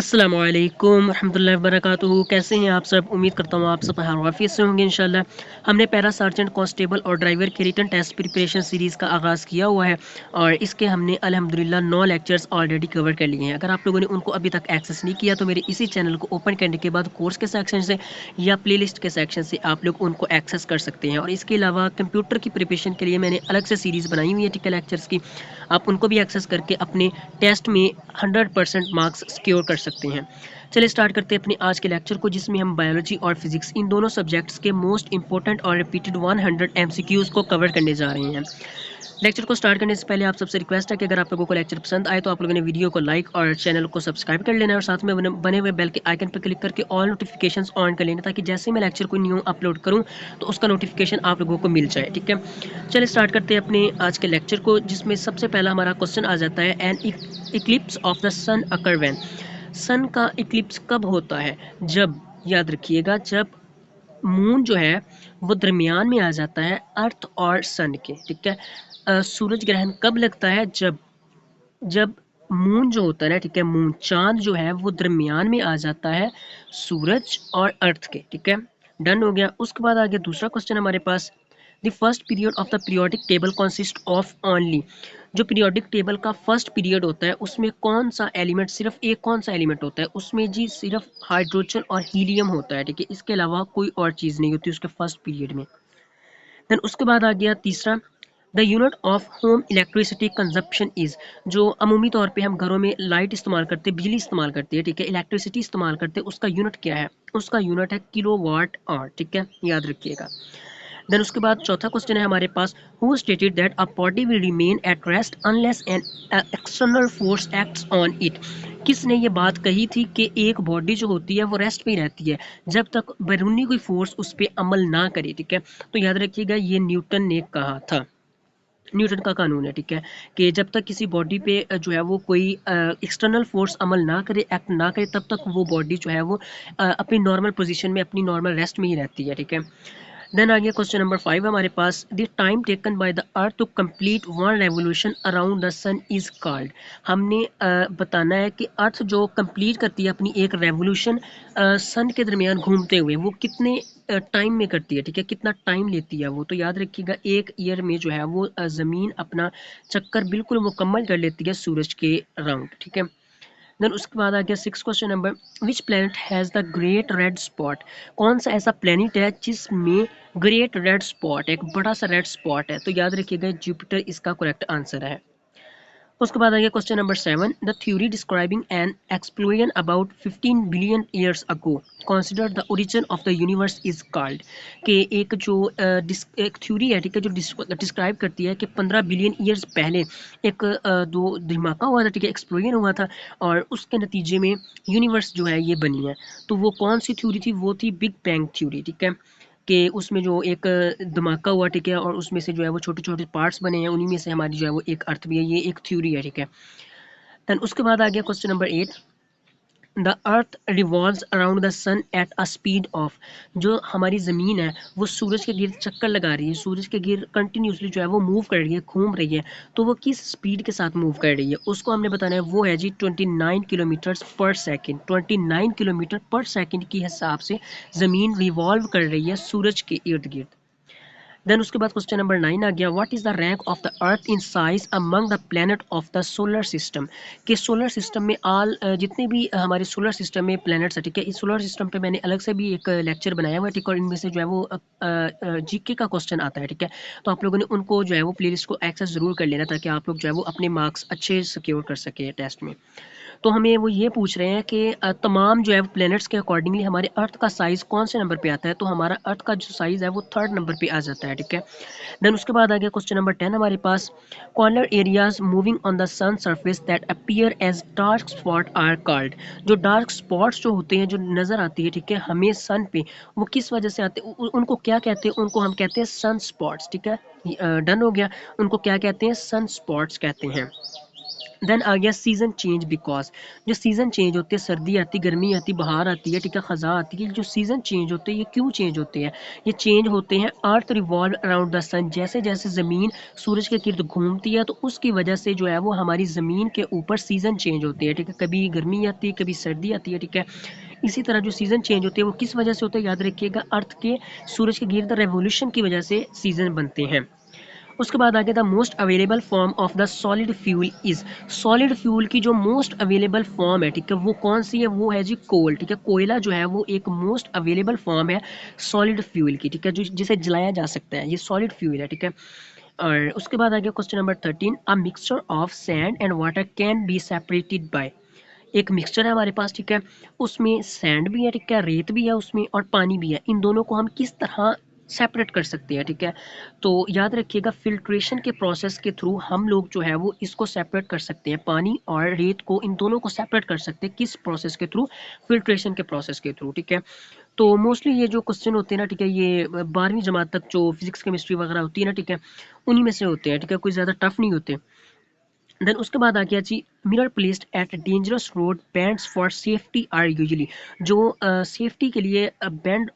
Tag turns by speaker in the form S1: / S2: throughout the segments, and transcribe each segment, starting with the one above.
S1: अस्सलामुअलैकुम रहमतुल्लाहि व बरकातुहू। कैसे हैं आप सब? उम्मीद करता हूँ आप सब आफियत से होंगे इंशाल्लाह। हमने पैरा सार्जेंट कांस्टेबल और ड्राइवर के रिटन टेस्ट प्रिपरेशन सीरीज़ का आगाज़ किया हुआ है और इसके हमने अल्हम्दुलिल्लाह 9 लेक्चर्स ऑलरेडी कवर कर लिए हैं। अगर आप लोगों ने उनको अभी तक एक्सेस नहीं किया तो मेरे इसी चैनल को ओपन करने के बाद कोर्स के सेक्शन से या प्लेलिस्ट के सेक्शन से आप लोग उनको एक्सेस कर सकते हैं। और इसके अलावा कंप्यूटर की प्रिपरेशन के लिए मैंने अलग से सीरीज़ बनाई हुई है टिकल लेक्चर्स की, आप उनको भी एक्सेस करके अपने टेस्ट में 100% मार्क्स सिक्योर कर सकते हैं। चलिए स्टार्ट करते हैं अपने आज के लेक्चर को, जिसमें हम बायोलॉजी और फिजिक्स इन दोनों सब्जेक्ट्स के मोस्ट इंपॉर्टेंट और रिपीटेड 100 एमसीक्यूज़ को कवर करने जा रहे हैं। लेक्चर को स्टार्ट करने से पहले आप सबसे रिक्वेस्ट है कि अगर आप लोगों को लेक्चर पसंद आए तो आप लोगों ने वीडियो को लाइक और चैनल को सब्सक्राइब कर लेना है और साथ में बने हुए बेल के आइकन पर क्लिक करके ऑल नोटिफिकेशंस ऑन कर लेना, ताकि जैसे मैं लेक्चर को न्यू अपलोड करूं तो उसका नोटिफिकेशन आप लोगों को मिल जाए। ठीक है, चलिए स्टार्ट करते हैं अपने आज के लेक्चर को, जिसमें सबसे पहला हमारा क्वेश्चन आ जाता है an eclipse of the sun occur when. Sun का इक्लिप्स कब होता है? जब, याद रखिएगा, जब मून जो है वो दरमियान में आ जाता है अर्थ और सन के। ठीक है, सूरज ग्रहण कब लगता है? जब जब मून जो होता है ना, ठीक है, मून चांद जो है वो दरमियान में आ जाता है सूरज और अर्थ के। ठीक है, डन हो गया। उसके बाद आगे दूसरा क्वेश्चन हमारे पास, the first period of the periodic table consist of only. जो पीरियोडिक टेबल का फर्स्ट पीरियड होता है उसमें कौन सा एलिमेंट, सिर्फ एक कौन सा एलिमेंट होता है उसमें? जी सिर्फ हाइड्रोजन और हीलियम होता है। ठीक है, इसके अलावा कोई और चीज़ नहीं होती उसके फर्स्ट पीरियड में। देन उसके बाद आ गया तीसरा, the unit of home electricity consumption is. जो अमूमी तौर पे हम घरों में लाइट इस्तेमाल करते हैं, बिजली इस्तेमाल करते हैं, ठीक है, इलेक्ट्रिसिटी इस्तेमाल करते हैं, उसका यूनिट क्या है? उसका यूनिट है किलो वाट आवर। ठीक है, याद रखिएगा। देन उसके बाद चौथा क्वेश्चन है हमारे पास, who stated that a body will remain at rest unless an external force acts on it. किसने ये बात कही थी कि एक बॉडी जो होती है वो रेस्ट पे ही रहती है जब तक बैरूनी कोई फोर्स उस पर अमल ना करे? ठीक है, तो याद रखिएगा ये न्यूटन ने कहा था। न्यूटन का कानून है, ठीक है, कि जब तक किसी बॉडी पे जो है वो कोई एक्सटर्नल फोर्स अमल ना करे, एक्ट ना करे, तब तक वो बॉडी जो है वो अपनी नॉर्मल पोजीशन में, अपनी नॉर्मल रेस्ट में ही रहती है। ठीक है, देन आ गया क्वेश्चन नंबर 5 हमारे पास, the time taken by the earth to complete one revolution around the sun is called. हमने बताना है कि अर्थ जो कंप्लीट करती है अपनी एक रेवोल्यूशन सन के दरमियान घूमते हुए, वो कितने टाइम में करती है? ठीक है, कितना टाइम लेती है वो? तो याद रखिएगा एक ईयर में जो है वो ज़मीन अपना चक्कर बिल्कुल मुकम्मल कर लेती है सूरज के राउंड। ठीक है, देन उसके बाद आ गया 6 question number, which planet has the great red spot. कौन सा ऐसा प्लैनेट है जिसमें ग्रेट रेड स्पॉट, एक बड़ा सा रेड स्पॉट है? तो याद रखिएगा जुपिटर इसका करेक्ट आंसर है। उसके बाद आ गया question number 7, the theory describing N explosion about 15 billion years ago consider the origin of the universe is called. कि एक जो एक थ्योरी है, ठीक है, जो डिस्क्राइब करती है कि 15 बिलियन ईयर्स पहले एक दो धमाका हुआ था, ठीक है, एक्सप्लोजन हुआ था और उसके नतीजे में यूनिवर्स जो है ये बनी है। तो वो कौन सी थ्योरी थी? वो थी बिग बैंग थ्योरी। ठीक है, कि उसमें जो एक धमाका हुआ, ठीक है, और उसमें से जो है वो छोटे छोटे पार्ट्स बने हैं, उन्हीं में से हमारी जो है वो एक अर्थ भी है, ये एक थ्योरी है। ठीक है, देन उसके बाद आ गया question number 8, the earth revolves around the sun at a speed of. जो हमारी ज़मीन है वो सूरज के गिर्द चक्कर लगा रही है, सूरज के गिर्द कंटिन्यूसली जो है वो मूव कर रही है, घूम रही है। तो वो किस स्पीड के साथ मूव कर रही है उसको हमने बताना है, वो है जी 29 किलोमीटर पर सेकेंड। 29 किलोमीटर पर सेकेंड के हिसाब से ज़मीन रिवॉल्व कर रही है सूरज के इर्द गिर्द। देन उसके बाद क्वेश्चन नंबर 9 आ गया, what is the rank of the earth in size among the planet of the solar system. के सोलर सिस्टम में जितने भी हमारे सोलर सिस्टम में प्लैनेट्स है, ठीक है, इस सोलर सिस्टम पे मैंने अलग से भी एक लेक्चर बनाया हुआ है, ठीक है, और इनमें से जो है वो जीके का क्वेश्चन आता है। ठीक है, तो आप लोगों ने उनको जो है वो प्लेलिस्ट को एक्सेस जरूर कर लेना, ताकि आप लोग जो है वो अपने मार्क्स अच्छे सिक्योर कर सके टेस्ट में। तो हमें वो ये पूछ रहे हैं कि तमाम जो है प्लैनेट्स के अकॉर्डिंगली हमारे अर्थ का साइज़ कौन से नंबर पे आता है? तो हमारा अर्थ का जो साइज़ है वो 3rd नंबर पे आ जाता है। ठीक है, देन उसके बाद आ गया क्वेश्चन नंबर 10 हमारे पास, corner areas moving on the sun surface that appear as dark spot are called. जो डार्क स्पॉट्स जो होते हैं, जो नज़र आती है, ठीक है, हमें सन पे, वो किस वजह से आते हैं? उनको क्या कहते हैं? उनको हम कहते हैं सन स्पॉट्स। ठीक है, डन हो गया। उनको क्या कहते हैं? सन स्पॉट्स कहते हैं। देन आ गया सीज़न चेंज बिकॉज, जो सीज़न चेंज होते हैं, सर्दी आती, गर्मी आती, बहार आती है, ठीक है, ख़ज़ा आती है, जो सीज़न चेंज होते हैं ये क्यों चेंज होते हैं? ये चेंज होते हैं अर्थ रिवॉल्व अराउंड द सन, जैसे जैसे ज़मीन सूरज के गिर्द घूमती है तो उसकी वजह से जो है वो हमारी ज़मीन के ऊपर सीज़न चेंज होते हैं, ठीक है, कभी गर्मी आती है, कभी सर्दी आती है, ठीक है। इसी तरह जो सीज़न चेंज होते हैं वो किस वजह से होते हैं, याद रखिएगा, अर्थ के सूरज के गिर्द रेवोल्यूशन की वजह से सीज़न बनते हैं। उसके बाद आगे the most available form of the solid fuel is, solid fuel की जो मोस्ट अवेलेबल फॉर्म है, ठीक है, वो कौन सी है? वो है जी कोल, ठीक है, कोयला जो है वो एक मोस्ट अवेलेबल फॉर्म है सॉलिड फ्यूल की, ठीक है, जो जिसे जलाया जा सकता है, ये सॉलिड फ्यूल है, ठीक है। और उसके बाद आ गया question number 13, a mixture of sand and water can be separated by, एक मिक्सचर है हमारे पास, ठीक है, उसमें सैंड भी है, ठीक है, रेत भी है उसमें और पानी भी है, इन दोनों को हम किस तरह सेपरेट कर सकते हैं, ठीक है। तो याद रखिएगा फिल्ट्रेशन के प्रोसेस के थ्रू हम लोग जो है वो इसको सेपरेट कर सकते हैं, पानी और रेत को, इन दोनों को सेपरेट कर सकते हैं, किस प्रोसेस के थ्रू? फिल्ट्रेशन के प्रोसेस के थ्रू, ठीक है। तो मोस्टली ये जो क्वेश्चन होते हैं ना, ठीक है, ये 12वीं जमात तक जो फिजिक्स केमिस्ट्री वगैरह होती है ना, ठीक है, उन्हीं में से होते हैं, ठीक है, कोई ज़्यादा टफ नहीं होते। देन उसके बाद आ गया जी, mirror placed at dangerous road bends for safety are usually, जो सेफ्टी के लिए बैंड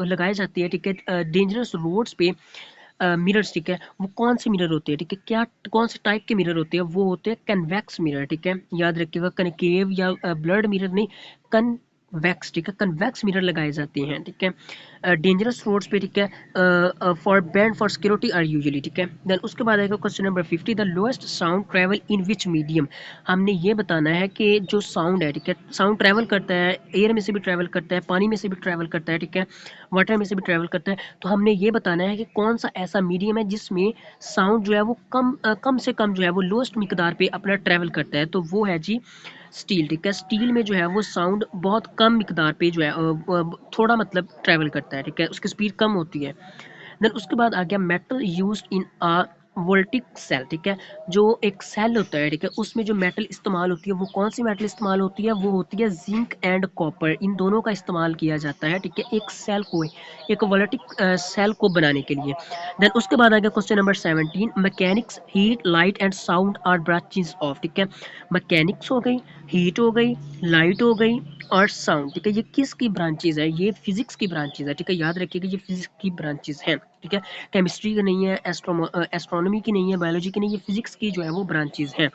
S1: लगाए जाते हैं, ठीक है, डेंजरस रोड्स पे मिरर्स, ठीक है, वो कौन से मिरर होते हैं, ठीक है, क्या कौन से टाइप के मिरर होते हैं? वो होते हैं कन्वेक्स मिरर, ठीक है, याद रखिएगा, कनकेव या ब्लड मिरर नहीं, कन्वेक्स, ठीक है, कन्वेक्स मिरर लगाए जाते हैं, ठीक है, डेंजरस रोड्स पे, ठीक है, for band for security are usually, ठीक है। देन उसके बाद आएगा question number 50, the lowest sound travel in which medium, हमने ये बताना है कि जो साउंड है, ठीक है, साउंड ट्रैवल करता है, एयर में से भी ट्रैवल करता है, पानी में से भी ट्रैवल करता है, ठीक है, वाटर में से भी ट्रैवल करता है, तो हमने ये बताना है कि कौन सा ऐसा मीडियम है जिसमें साउंड जो है वो कम से कम जो है वो लोएस्ट मिकदार पे अपना ट्रैवल करता है, तो वो है जी स्टील, ठीक है, स्टील में जो है वो साउंड बहुत कम मिकदार पे जो है थोड़ा मतलब ट्रैवल करता है, ठीक है, उसकी स्पीड कम होती है। देन उसके बाद आ गया metal used in a voltaic cell, ठीक है, जो एक सेल होता है, ठीक है, उसमें जो मेटल इस्तेमाल होती है वो कौन सी मेटल इस्तेमाल होती है? वो होती है जिंक एंड कॉपर, इन दोनों का इस्तेमाल किया जाता है, ठीक है, एक सेल को, एक वोल्टिक सेल को बनाने के लिए। देन उसके बाद आ गया question number 17, mechanics heat light and sound are branches of, ठीक है, मैकेनिक्स हो गई, हीट हो गई, लाइट हो गई और साउंड, ठीक है, ये किसकी ब्रांचेज है? ये फिजिक्स की ब्रांचेज है, ठीक है, याद रखिएगा ये फिजिक्स की ब्रांचेज हैं, ठीक है, केमिस्ट्री की नहीं है, एस्ट्रोनॉमी की नहीं है, बायोलॉजी की नहीं है, फिजिक्स की जो है वो ब्रांचेज हैं,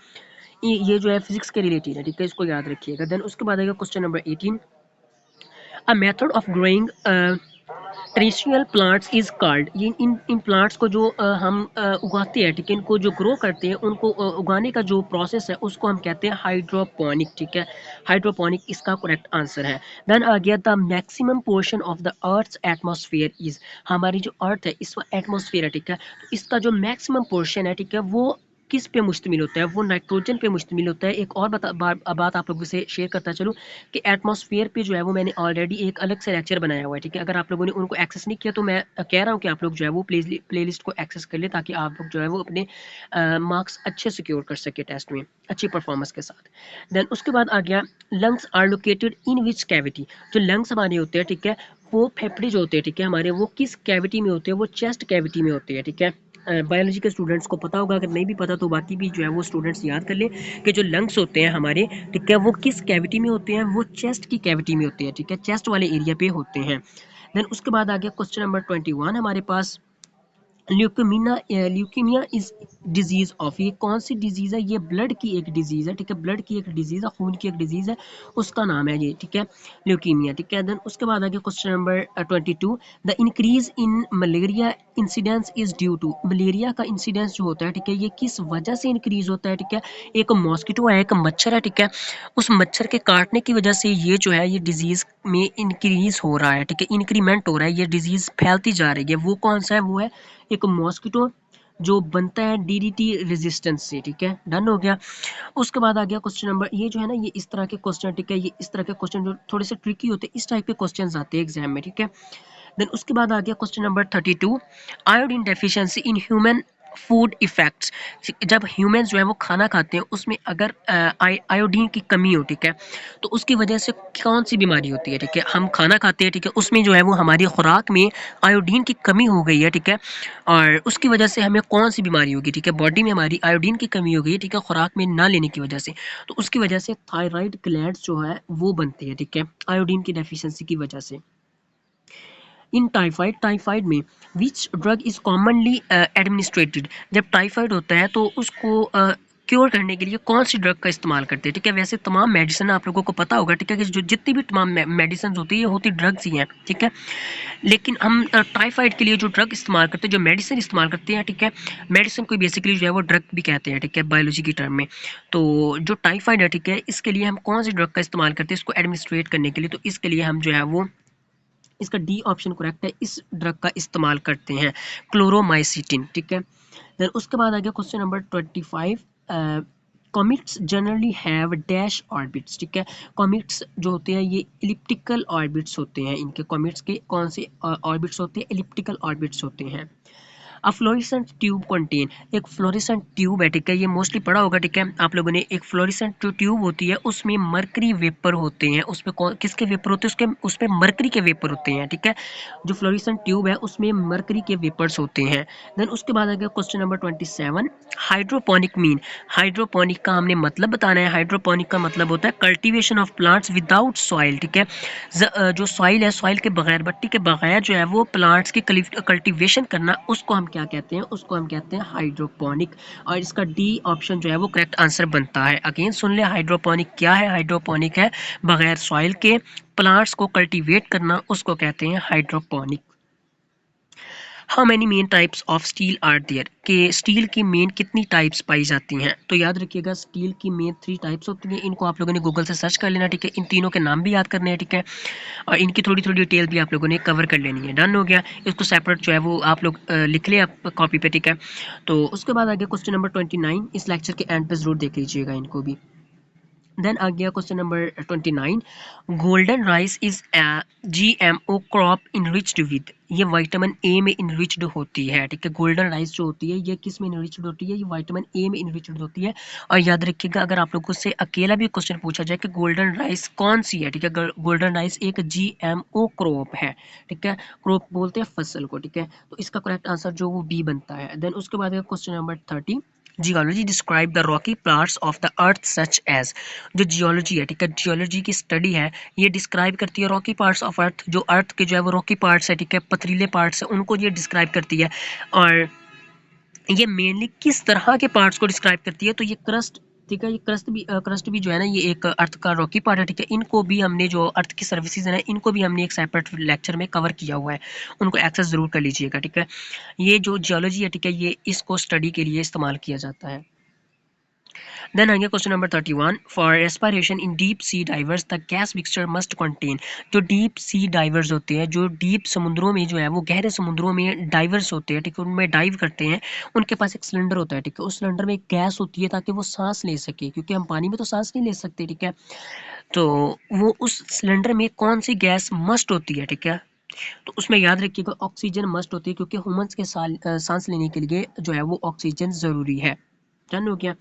S1: ये जो है फिजिक्स के रिलेटेड है, ठीक है, इसको याद रखिएगा। देन उसके बाद आएगा question number 18, a method of growing terrestrial plants is called, ये इन प्लांट्स को जो हम उगाते हैं, ठीक है, इनको जो ग्रो करते हैं उनको उगाने का जो प्रोसेस है उसको हम कहते हैं हाइड्रोपोनिक, ठीक है, हाइड्रोपोनिक इसका करेक्ट आंसर है। देन आ गया the maximum portion of the earth's atmosphere is, हमारी जो अर्थ है इसका एटमॉस्फेयर है, ठीक है, तो इसका जो मैक्सिमम पोर्शन है, ठीक है, वो किस पे मुश्तमिल होता है? वो नाइट्रोजन पे मुश्तमिल होता है। एक और बात आप लोगों से शेयर करता चलूँ कि एटमॉस्फेयर पे जो है वो मैंने ऑलरेडी एक अलग से लेक्चर बनाया हुआ है, ठीक है, अगर आप लोगों ने उनको एक्सेस नहीं किया तो मैं कह रहा हूँ कि आप लोग जो है वो प्लेलिस्ट को एक्सेस कर ले, ताकि आप लोग जो है वो अपने मार्क्स अच्छे सिक्योर कर सके टेस्ट में अच्छी परफॉर्मेंस के साथ। देन उसके बाद आ गया lungs are located in which cavity, जो लंग्स हमारे होते हैं, ठीक है, वो फेफड़े जो होते हैं, ठीक है, हमारे वो किस कैविटी में होते हैं? वो चेस्ट कैविटी में होते हैं, ठीक है। बायोलॉजी के स्टूडेंट्स को पता होगा, अगर नहीं भी पता तो बाकी भी जो है वो स्टूडेंट्स याद कर ले कि जो लंग्स होते हैं हमारे, ठीक है, वो किस कैविटी में होते हैं? वो चेस्ट की कैविटी में होते हैं, ठीक है, चेस्ट वाले एरिया पे होते हैं। देन उसके बाद आ गया क्वेश्चन नंबर 21 हमारे पास, ल्यूकीमिया इज डिजीज ऑफ, ये कौन सी डिजीज है? ये ब्लड की एक डिजीज है, ठीक है, ब्लड की एक डिजीज है, खून की एक डिजीज है, उसका नाम है ये, ठीक है, ल्यूकीमिया, ठीक है। देन उसके बाद आ गया question number 22, the increase in malaria incidence is due to, malaria का इंसिडेंस जो होता है, ठीक है, ये किस वजह से इंक्रीज होता है? ठीक है, एक मॉस्किटो है, एक मच्छर है, ठीक है, उस मच्छर के काटने की वजह से ये जो है ये डिजीज में इंक्रीज हो रहा है, ठीक है, इंक्रीमेंट हो रहा है, ये डिजीज फैलती जा रही है। वो कौन सा है? वो है एक मॉस्किटो जो बनता है डीडीटी रेजिस्टेंस से, ठीक है, डन हो गया। उसके बाद आ गया क्वेश्चन नंबर, ये जो है ना ये इस तरह के क्वेश्चन, ठीक है, ये इस तरह के क्वेश्चन जो थोड़े से ट्रिकी होते हैं, इस टाइप के क्वेश्चन आते हैं एग्जाम में, ठीक है। देन उसके बाद आ गया question number 32, iodine deficiency in human food effects, जब ह्यूमंस जो है वो खाना खाते हैं उसमें अगर आयोडीन की कमी हो, ठीक है, तो उसकी वजह से कौन सी बीमारी होती है, ठीक है, हम खाना खाते हैं, ठीक है, उसमें जो है वो हमारी खुराक में आयोडीन की कमी हो गई है, ठीक है, और उसकी वजह से हमें कौन सी बीमारी होगी, ठीक है, बॉडी में हमारी आयोडीन की कमी हो गई है, ठीक है, खुराक में ना लेने की वजह से, तो उसकी वजह से थायराइड ग्लैंड्स जो है वो बनते हैं, ठीक है, आयोडीन की डेफिशिएंसी की वजह से। इन टाइफाइड में which drug is commonly administrated, जब टाइफाइड होता है तो उसको क्योर करने के लिए कौन सी ड्रग का इस्तेमाल करते हैं, ठीक है, वैसे तमाम मेडिसिन आप लोगों को पता होगा, ठीक है, कि जो जितनी भी तमाम मेडिसिन होती है ये होती ड्रग्स ही हैं, ठीक है, लेकिन हम टाइफाइड के लिए जो ड्रग इस्तेमाल करते हैं, जो मेडिसिन इस्तेमाल करते हैं, ठीक है, मेडिसिन को बेसिकली जो है वो ड्रग भी कहते हैं, ठीक है, बायोलॉजी की टर्म में। तो जो टाइफाइड है, ठीक है, इसके लिए हम कौन सी ड्रग का इस्तेमाल करते हैं इसको एडमिनिस्ट्रेट करने के लिए, तो इसके लिए हम जो है वो इसका डी ऑप्शन करेक्ट है, इस ड्रग का इस्तेमाल करते हैं, क्लोरोमाइसिटिन, ठीक है। देन उसके बाद आ गया question number 25। Comets generally have dash orbits, ठीक है, कॉमेट्स जो होते हैं ये एलिप्टिकल ऑर्बिट्स होते हैं, इनके कॉमेट्स के कौन से ऑर्बिट्स होते हैं, एलिप्टिकल ऑर्बिट्स होते हैं। अ फ्लोरेसेंट ट्यूब कंटेन, एक फ्लोरेसेंट ट्यूब है, ठीक है, ये मोस्टली पढ़ा होगा, ठीक है, आप लोगों ने, एक फ्लोरेसेंट जो ट्यूब होती है उसमें मरकरी वेपर होते हैं, उसमें किसके वेपर होते हैं, उसके उसमें मरकरी के वेपर होते हैं, ठीक है, जो फ्लोरेसेंट ट्यूब है उसमें मरकरी के वेपर्स होते हैं। देन उसके बाद आ गया question number 27। Hydroponic mean, hydroponic का हमने मतलब बताना है, हाइड्रोपोनिक का मतलब होता है cultivation of plants without soil, ठीक है, जो सॉइल है, सॉइल के बगैर, मट्टी के बगैर जो है वो प्लांट्स की कल्टीवेशन करना, उसको हम क्या कहते हैं, उसको हम कहते हैं हाइड्रोपोनिक, और इसका डी ऑप्शन जो है वो करेक्ट आंसर बनता है। अगेन सुन ले, हाइड्रोपोनिक क्या है, हाइड्रोपोनिक है बगैर सॉइल के प्लांट्स को कल्टीवेट करना, उसको कहते हैं hydroponic. How many main types of steel are there, कि स्टील की मेन कितनी टाइप्स पाई जाती हैं, तो याद रखिएगा स्टील की मेन 3 टाइप्स होती हैं, इनको आप लोगों ने गूगल से सर्च कर लेना, ठीक है, इन तीनों के नाम भी याद करने हैं, ठीक है, और इनकी थोड़ी थोड़ी डिटेल भी आप लोगों ने कवर कर लेनी है। डन हो गया, इसको सेपरेट जो है वो आप लोग लिख लें आप कॉपी पे, ठीक है। तो उसके बाद आ गया क्वेश्चन नंबर 29, इस लेक्चर के एंड पे जरूर देख लीजिएगा इनको भी। देन आ गया question number 29। Golden rice is GMO crop enriched with, ये विटामिन ए में इनरिच्ड होती है, ठीक है, गोल्डन राइस जो होती है ये किस में इनरिच्ड होती है, ये विटामिन ए में इनरिच्ड होती है। और याद रखिएगा अगर आप लोगों से अकेला भी क्वेश्चन पूछा जाए कि गोल्डन राइस कौन सी है, ठीक है, गोल्डन राइस एक GMO क्रॉप है, ठीक है, क्रॉप बोलते हैं फसल को, ठीक है, तो इसका करेक्ट आंसर जो वो बी बनता है। देन उसके बाद question number 30। Geology describe the rocky parts of the earth such as, जो जियोलॉजी है, ठीक है, जियोलॉजी की स्टडी है, ये डिस्क्राइब करती है रॉकी पार्ट्स ऑफ अर्थ, जो अर्थ के जो है वो रॉकी पार्ट्स है, ठीक है, पथरीले पार्ट्स है, उनको ये डिस्क्राइब करती है। और ये मेनली किस तरह के पार्ट्स को डिस्क्राइब करती है, तो ये क्रस्ट, ठीक है, ये क्रस्ट भी जो है ना ये एक अर्थ का रॉकी पार्ट है, ठीक है, इनको भी हमने जो अर्थ की सर्विसेज है इनको भी हमने एक सेपरेट लेक्चर में कवर किया हुआ है, उनको एक्सेस जरूर कर लीजिएगा, ठीक है। ये जो जियोलॉजी है, ठीक है, ये इसको स्टडी के लिए इस्तेमाल किया जाता है। देन आएंगे question number 31। For respiration in deep sea diverse the gas mixture must contain, जो डीप सी डाइवर्स होते हैं, जो डीप समुद्रों में जो है वो गहरे समुद्रों में डाइवर्स होते हैं, ठीक है, उनमें डाइव करते हैं, उनके पास एक सिलेंडर होता है, ठीक है, उस सिलेंडर में एक गैस होती है ताकि वो सांस ले सके, क्योंकि हम पानी में तो सांस नहीं ले सकते, ठीक है, तो वो उस सिलेंडर में कौन सी गैस मस्ट होती है, ठीक है, तो उसमें याद रखिएगा ऑक्सीजन मस्ट होती है, क्योंकि ह्यूमंस के सांस लेने के लिए जो है वो ऑक्सीजन ज़रूरी है। डन हो गया।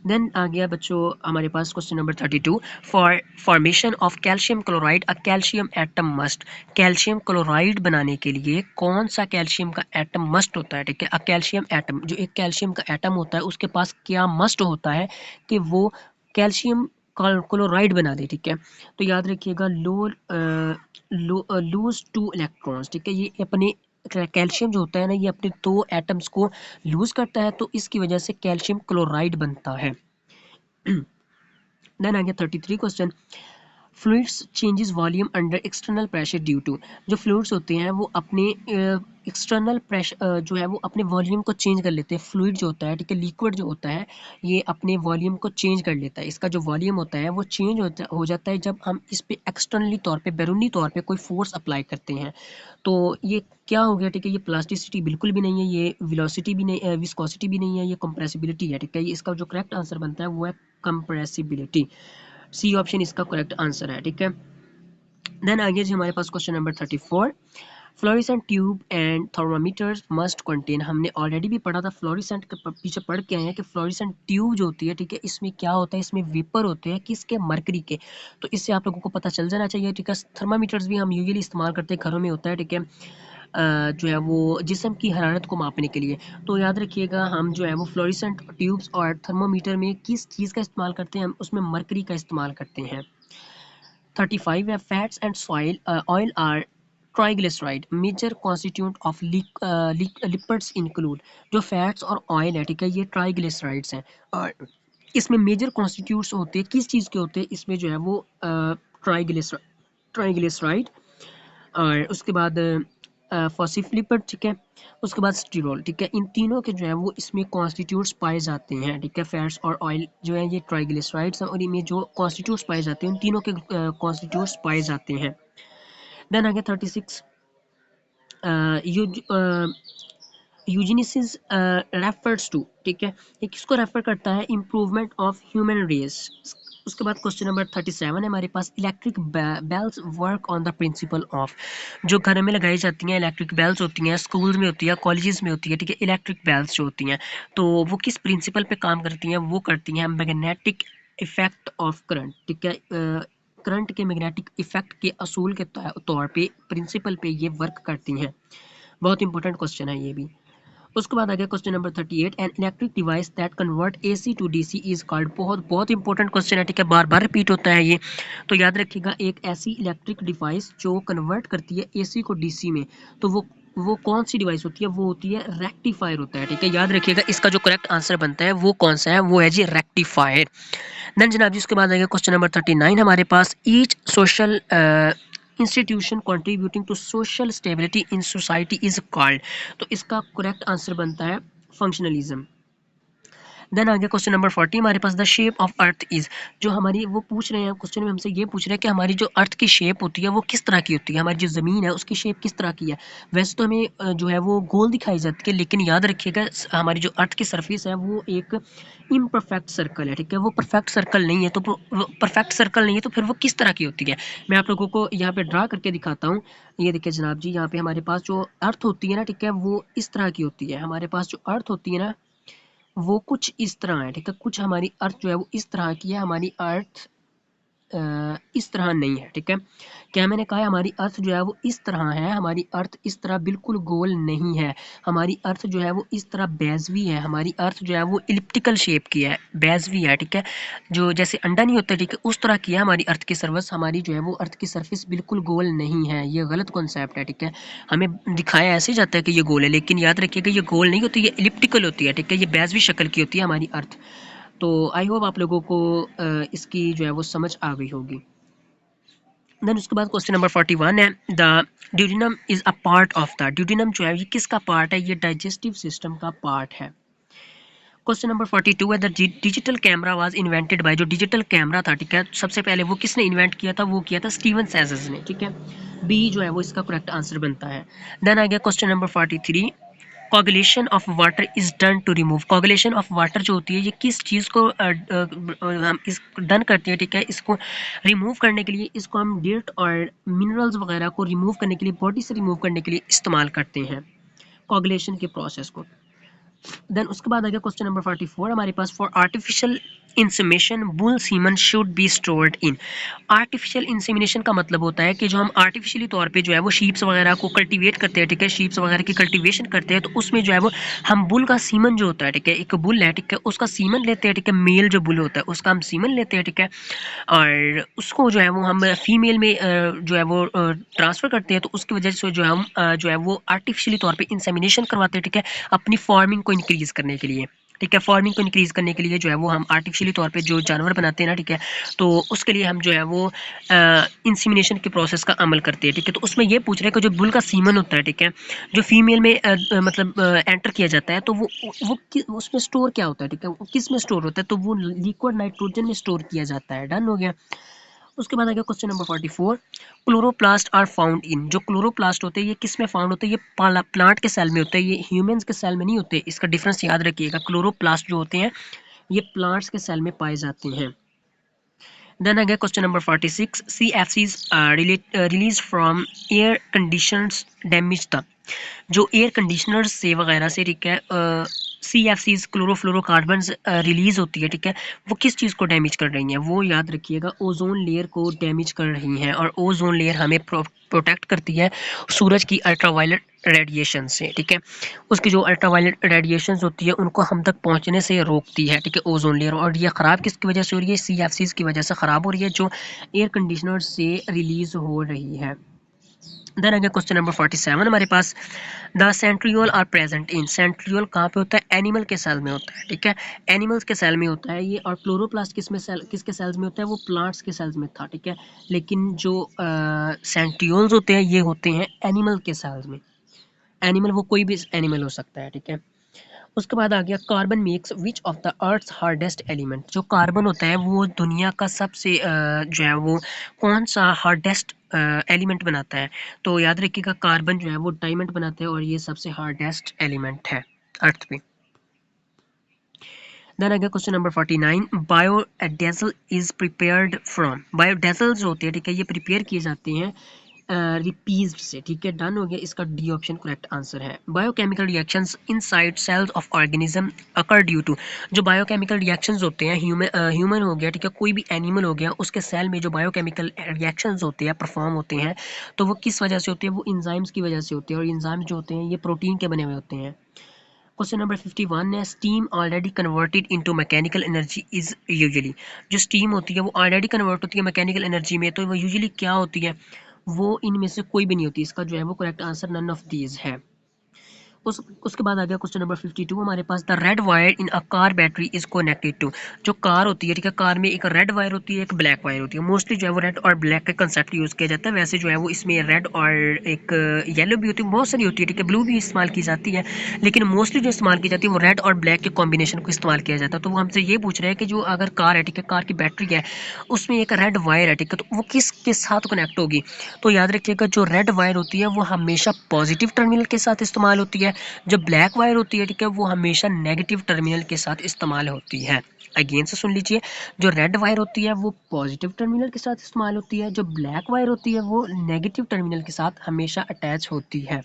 S1: देन आ गया बच्चों हमारे पास question number 32। For formation of calcium chloride a calcium atom must, calcium chloride बनाने के लिए कौन सा कैल्शियम का एटम मस्ट होता है, ठीक है, अ कैल्शियम एटम, जो एक कैल्शियम का एटम होता है उसके पास क्या मस्ट होता है कि वो कैल्शियम क्लोराइड बना दे, ठीक है, तो याद रखिएगा लूज 2 इलेक्ट्रॉन्स, ठीक है, ये अपने कैल्शियम जो होता है ना ये अपने 2 एटम्स को लूज करता है, तो इसकी वजह से कैल्शियम क्लोराइड बनता है। देन आ गया 33 question. Fluids changes volume under external pressure due to, जो फ्लूइड्स होते हैं वो अपने एक्सटर्नल प्रेशर जो है वो अपने वॉल्यूम को चेंज कर लेते हैं, फ्लूइड जो होता है, ठीक है, लिक्विड जो होता है ये अपने वॉल्यूम को चेंज कर लेता है, इसका जो वॉल्यूम होता है वो चेंज हो जाता है जब हम इस पे एक्सटर्नली तौर पे, बैरूनी तौर पे कोई फोर्स अप्लाई करते हैं, तो ये क्या हो गया, ठीक है, ये प्लास्टिसिटी बिल्कुल भी नहीं है, ये वेलोसिटी भी नहीं, विस्कोसिटी भी नहीं है, ये कंप्रेसिबिलिटी है, ठीक है, इसका जो करेक्ट आंसर बनता है वो है कंप्रेसिबिलिटी, सी ऑप्शन इसका करेक्ट आंसर है, ठीक है। देन आगे जी हमारे पास question number 34। Fluorescent tube and thermometers must contain, हमने ऑलरेडी भी पढ़ा था, फ्लोरेसेंट के पीछे पढ़ के आए हैं कि फ्लोरेसेंट ट्यूब जो होती है, ठीक है, इसमें क्या होता है, इसमें वेपर होते हैं किसके, मरकरी के। तो इससे आप लोगों को पता चल जाना चाहिए, ठीक है। थर्मामीटर्स भी हम यूजुअली इस्तेमाल करते हैं, घरों में होता है, ठीक है, जो है वो जिस्म की हरारत को मापने के लिए। तो याद रखिएगा, हम जो है वो फ्लोरेसेंट ट्यूब्स और थर्मोमीटर में किस चीज़ का इस्तेमाल करते हैं, हम उसमें मरकरी का इस्तेमाल करते हैं। 35 है, fats and soil oil are triglyceride major constituent of lipids include, जो फैट्स और ऑयल है, ठीक है, ये ट्राइग्लिसराइड्स हैं। और इसमें मेजर कॉन्स्टिट्यूट्स होते हैं किस चीज़ के होते हैं, इसमें जो है वो ट्राइग्लिसराइड, और उसके बाद फॉस्फोलिपिड, ठीक है, उसके बाद स्टीरोल, ठीक है, इन तीनों के जो है वो इसमें कॉन्स्टिट्यूट्स पाए जाते हैं, ठीक है। फैट्स और ऑयल जो है ये ट्राइग्लिसराइड्स हैं, और इनमें जो कॉन्स्टिट्यूट्स पाए जाते हैं उन तीनों के कॉन्स्टिट्यूट्स पाए जाते हैं। देन आगे 36, यूजेनिसिस रेफर्स टू, ठीक है, ये किसको रेफर करता है, इम्प्रूवमेंट ऑफ ह्यूमन रेस। उसके बाद क्वेश्चन नंबर 37 है हमारे पास, electric bells work on the principle of, जो घर में लगाई जाती हैं इलेक्ट्रिक बेल्स होती हैं, स्कूल्स में होती है, कॉलेजेस में होती है, ठीक है, इलेक्ट्रिक बेल्स जो होती हैं, तो वो किस प्रिंसिपल पे काम करती हैं, वो करती हैं मैग्नेटिक इफेक्ट ऑफ करंट, ठीक है, करंट के मैग्नेटिक इफेक्ट के असूल के तौर पे, प्रिंसिपल पे ये वर्क करती हैं। बहुत इंपॉर्टेंट क्वेश्चन है ये भी। उसके बाद आ गया question number 38, an electric device that convert AC to DC is called, बहुत बहुत इंपॉर्टेंट क्वेश्चन है, ठीक है, बार बार रिपीट होता है ये, तो याद रखिएगा, एक ऐसी इलेक्ट्रिक डिवाइस जो कन्वर्ट करती है एसी को डीसी में, तो वो कौन सी डिवाइस होती है, वो होती है रेक्टिफायर होता है, ठीक है, याद रखिएगा, इसका जो करेक्ट आंसर बनता है वो कौन सा है, वो है जी रेक्टिफायर। देन जनाब जी उसके बाद आएगा क्वेश्चन नंबर 39 हमारे पास, each social institution contributing to social stability in society is called, तो इसका करेक्ट आंसर बनता है फंक्शनलिज्म। देन आगे क्वेश्चन नंबर 40 हमारे पास, the shape of earth is, जो हमारी वो पूछ रहे हैं क्वेश्चन में हमसे ये पूछ रहे हैं कि हमारी जो अर्थ की शेप होती है वो किस तरह की होती है, हमारी जो ज़मीन है उसकी शेप किस तरह की है। वैसे तो हमें जो है वो गोल दिखाई जाती है, लेकिन याद रखिएगा हमारी जो अर्थ की सरफेस है वो एक इम्परफेक्ट सर्कल है, ठीक है, वो परफेक्ट सर्कल नहीं है, तो परफेक्ट सर्कल नहीं है तो फिर वो किस तरह की होती है, मैं आप लोगों को यहाँ पे ड्रा करके दिखाता हूँ। ये देखिए जनाब जी, यहाँ पे हमारे पास जो अर्थ होती है ना, ठीक है, वो इस तरह की होती है, हमारे पास जो अर्थ होती है ना वो कुछ इस तरह है, ठीक है, कुछ हमारी अर्थ जो है वो इस तरह की है, हमारी अर्थ इस तरह नहीं है, ठीक है। क्या मैंने कहा है, हमारी अर्थ जो है वो इस तरह है, हमारी अर्थ इस तरह बिल्कुल गोल नहीं है, हमारी अर्थ जो है वो इस तरह बेज़वी है, हमारी अर्थ जो है वो इलिप्टिकल शेप की है, बेज़वी है, ठीक है, जो जैसे अंडा नहीं होता, ठीक है, उस तरह की है हमारी अर्थ की सरफेस, हमारी जो है वो अर्थ की सरफेस बिल्कुल गोल नहीं है, ये गलत कॉन्सेप्ट है, ठीक है, हमें दिखाया ऐसे जाता है कि ये गोल है, लेकिन याद रखिएगा ये गोल नहीं होती, ये इलिप्टिकल होती है, ठीक है, ये बेज़वी शक्ल की होती है हमारी अर्थ। तो आई होप आप लोगों को इसकी जो है वो समझ आ गई होगी। देन उसके बाद क्वेश्चन नंबर 41 है, the duodenum is a part of the, duodenum जो है ये किसका पार्ट है, ये डाइजेस्टिव सिस्टम का पार्ट है। क्वेश्चन नंबर 42 है, the digital camera was invented by, जो डिजिटल कैमरा था, ठीक है, सबसे पहले वो किसने इन्वेंट किया था, वो किया था स्टीवन सेजर्स ने, ठीक है, बी जो है वो इसका करेक्ट आंसर बनता है। देन आ गया question number 43, coagulation of water is done to remove, coagulation of water जो होती है ये किस चीज़ को हम इस डन करते हैं, ठीक है, इसको रिमूव करने के लिए, इसको हम डिर्ट और मिनरल्स वगैरह को रिमूव करने के लिए, बॉडी से रिमूव करने के लिए इस्तेमाल करते हैं कोगुलेशन के प्रोसेस को। देन उसके बाद आ गया क्वेश्चन नंबर 44 हमारे पास, for artificial insemination bull semen should be stored in, artificial insemination का मतलब होता है कि जो हम आर्टिफिशियली तौर पे जो है वो शीप्स वगैरह को कल्टीवेट करते हैं, ठीक है, शीप्स वगैरह की कल्टीवेशन करते हैं, तो उसमें जो है वो हम बुल का सीमन जो होता है, ठीक है, एक बुल है, ठीक है, उसका सीमन लेते हैं, ठीक है, मेल जो बुल होता है उसका हम सीमन लेते हैं, ठीक है, और उसको जो है वो हम फीमेल में जो है वो ट्रांसफ़र करते हैं, तो उसकी वजह से जो हम जो है वो आर्टिफिशियली तौर पे इंसेमिनेशन करवाते हैं, ठीक है, अपनी फार्मिंग को इंक्रीज़ करने के लिए, ठीक है, फार्मिंग को इंक्रीज़ करने के लिए जो है वो हम आर्टिफिशियली तौर पे जो जानवर बनाते हैं ना, ठीक है, तो उसके लिए हम जो है वो इंसेमिनेशन के प्रोसेस का अमल करते हैं, ठीक है, तो उसमें ये पूछ रहे हैं कि जो बुल का सीमन होता है, ठीक है, जो फीमेल में मतलब एंटर किया जाता है, तो उसमें स्टोर क्या होता है, ठीक है, वो किस में स्टोर होता है, तो वो लिक्विड नाइट्रोजन में स्टोर किया जाता है। डन हो गया। उसके बाद आ गया question number 44, chloroplast are found in, जो क्लोरोप्लास्ट होते हैं ये किस में फाउंड होते हैं, ये प्लांट के सेल में होते हैं, ये ह्यूमंस के सेल में नहीं होते, इसका डिफरेंस याद रखिएगा, क्लोरोप्लास्ट जो होते हैं ये प्लांट्स के सेल में पाए जाते हैं। देन आ गया question number 46, CFCs release from air conditioners damage the, जो एयर कंडीशनर से वगैरह से, ठीक है, CFCs क्लोरोफ्लोरोकार्बन रिलीज होती है, ठीक है, वो किस चीज़ को डैमेज कर रही हैं? वो याद रखिएगा ओजोन लेयर को डैमेज कर रही हैं, और ओजोन लेयर हमें प्रोटेक्ट करती है सूरज की अल्ट्रावायलेट रेडिएशन से, ठीक है। उसकी जो अल्ट्रावायलेट रेडिएशंस होती है उनको हम तक पहुंचने से रोकती है, ठीक है, ओजोन लेयर। और ये ख़राब किसकी वजह से हो रही है? CFCs की वजह से ख़राब हो रही है, जो एयर कंडीशनर से रिलीज़ हो रही है। देन आ गया क्वेश्चन नंबर 47 हमारे पास, the centriole are present in, centriole कहाँ पे होता है? एनिमल के सेल में होता है, ठीक है, एनिमल्स के सेल में होता है ये। और क्लोरोप्लास्ट किसके सेल्स में होता है? वो प्लांट्स के सेल्स में था, ठीक है। लेकिन जो सेंट्रियोल्स होते हैं ये होते हैं एनिमल के सेल्स में। एनिमल वो कोई भी एनिमल हो सकता है, ठीक है। उसके बाद आ गया carbon makes which of the earth's hardest element, जो कार्बन होता है वो दुनिया का सबसे जो है वो कौन सा हार्डेस्ट एलिमेंट बनाता है? तो याद रखिएगा कार्बन जो है वो डायमंड बनाता है, और ये सबसे हार्डेस्ट एलिमेंट है अर्थ पे। देन आ गया question number 49, biodiesel is prepared from, biodiesel जो होते हैं, ठीक है, ये प्रिपेयर किए जाते हैं रिपीज से, ठीक है। डन हो गया, इसका डी ऑप्शन करेक्ट आंसर है। Biochemical reactions inside cells of organism occur due to, जो बायोकेमिकल रिएक्शंस होते हैं ह्यूमन हो गया, ठीक है, कोई भी एनिमल हो गया, उसके सेल में जो बायोकेमिकल रिएक्शंस होते हैं परफॉर्म होते हैं, तो वो किस वजह से होती है? वो इंजाइम्स की वजह से होती है, और इंजाइम्स जो होते हैं ये प्रोटीन के बने हुए होते हैं। क्वेश्चन नंबर 51 है, steam already converted into mechanical energy is usually, जो स्टीम होती है वो ऑलरेडी कन्वर्ट होती है मैकेनिकल एनर्जी में, तो वो यूजुअली क्या होती है? वो इनमें से कोई भी नहीं होती। इसका जो है वो correct answer none of these है। उसके बाद आ गया क्वेश्चन नंबर 52 हमारे पास, the red wire in a car battery is connected to, जो कार होती है, ठीक है, कार में एक रेड वायर होती है, एक ब्लैक वायर होती है। मोस्टली जो है वो रेड और ब्लैक का कंसेप्ट यूज़ किया जाता है, वैसे जो है वो इसमें रेड और एक येलो भी होती है, बहुत सारी होती है, ठीक है, ब्लू भी इस्तेमाल की जाती है, लेकिन मोस्टली जो इस्तेमाल की जाती है वो रेड और ब्लैक के कॉम्बिनेशन को इस्तेमाल किया जाता है। तो वो हमसे ये पूछ रहे हैं कि जो अगर कार है, ठीक है, कार की बैटरी है, उसमें एक रेड वायर है, ठीक है, तो वो किसके साथ कनेक्ट होगी? तो याद रखिएगा जो रेड वायर होती है वो हमेशा पॉजिटिव टर्मिनल के साथ इस्तेमाल होती है, जो ब्लैक वायर होती है, ठीक है, वो हमेशा नेगेटिव टर्मिनल के साथ इस्तेमाल होती है। अगेन से सुन लीजिए, जो रेड वायर होती है वो पॉजिटिव टर्मिनल के साथ इस्तेमाल होती है, जो ब्लैक वायर होती है वो नेगेटिव टर्मिनल के साथ हमेशा अटैच होती है।